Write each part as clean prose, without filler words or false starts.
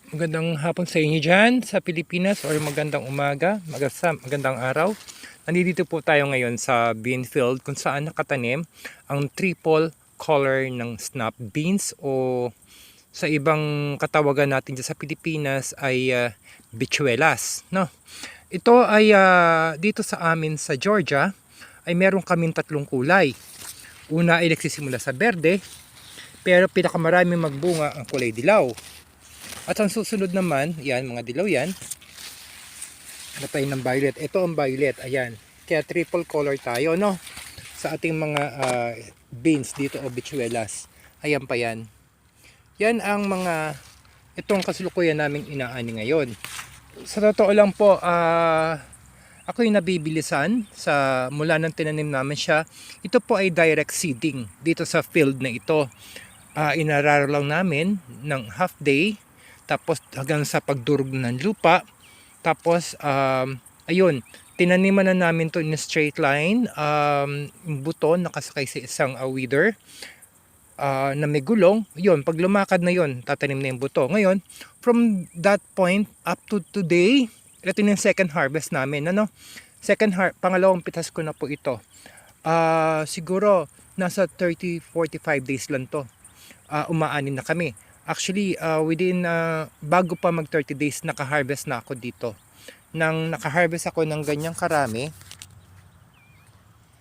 Magandang hapon sa inyo dyan sa Pilipinas or magandang umaga, magandang araw. Nandito po tayo ngayon sa bean field kung saan nakatanim ang triple color ng snap beans o sa ibang katawagan natin dyan sa Pilipinas ay bichuelas. No? Ito ay dito sa amin sa Georgia ay meron kaming tatlong kulay. Una ay nagsisimula sa berde pero pinakamarami magbunga ang kulay dilaw. At ang susunod naman, yan, mga dilaw yan. Ano tayo ng violet? Ito ang violet, ayan. Kaya triple color tayo, no? Sa ating mga beans dito o bichuelas. Ayan pa yan. Yan ang mga, itong kasulukuyan naming inaani ngayon. Sa totoo lang po, ako yung nabibilisan mula ng tinanim namin siya. Ito po ay direct seeding dito sa field na ito. Inararo lang namin ng half day. Tapos hanggang sa pagdurog ng lupa. Tapos ayun, tinaniman na namin to in a straight line. Yung buto nakasakay sa isang weeder na may gulong. Yun, pag lumakad na yun, tatanim na yung buto. Ngayon, from that point up to today, ito yung second harvest namin. Ano? Pangalawang pitas ko na po ito. Siguro nasa 30-45 days lang to. Umaanin na kami. Actually, bago pa mag 30 days, naka-harvest na ako dito. Naka-harvest ako ng ganyang karami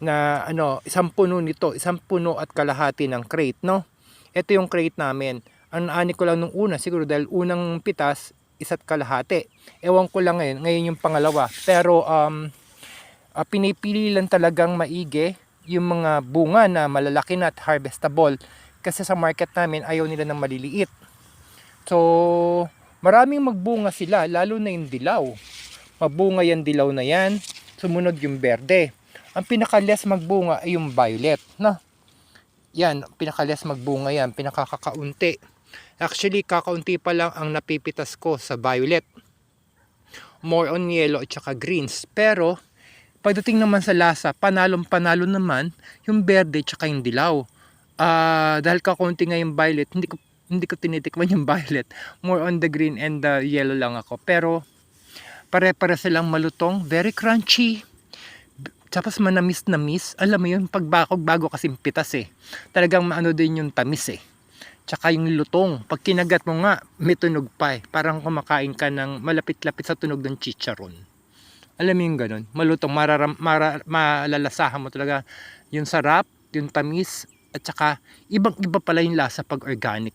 na isang puno nito, isang puno at kalahati ng crate, no? Ito yung crate namin. Ang naani ko lang nung una, siguro dahil unang pitas, isa't kalahati. Ewan ko lang ngayon yung pangalawa. Pero pinipili lang talagang maigi yung mga bunga na malalaki na at harvestable. Kasi sa market namin, ayaw nila ng maliliit. So, maraming magbunga sila, lalo na yung dilaw. Mabunga yung dilaw na yan, sumunod yung berde. Ang pinaka-less magbunga ay yung violet. No? Yan, pinaka-less magbunga yan, pinakakakaunti. Actually, kakaunti pa lang ang napipitas ko sa violet. More on yellow at saka greens. Pero, pagdating naman sa lasa, panalong-panalo naman yung berde at saka yung dilaw. Dahil kakaunti nga yung violet, hindi ko tinitikman yung violet. More on the green and the yellow lang ako. Pero pare-pare silang malutong, very crunchy. Tapos manamis-namis. Alam mo yun, bago kasing pitas eh. Talagang maano din yung tamis eh. Tsaka yung lutong. Pag kinagat mo nga, may tunog pa eh. Parang kumakain ka ng malapit-lapit sa tunog ng chicharon. Alam mo yung ganun. Malutong, malalasahan mo talaga yung sarap, yung tamis, at saka ibang-iba pala yung lasa pag organic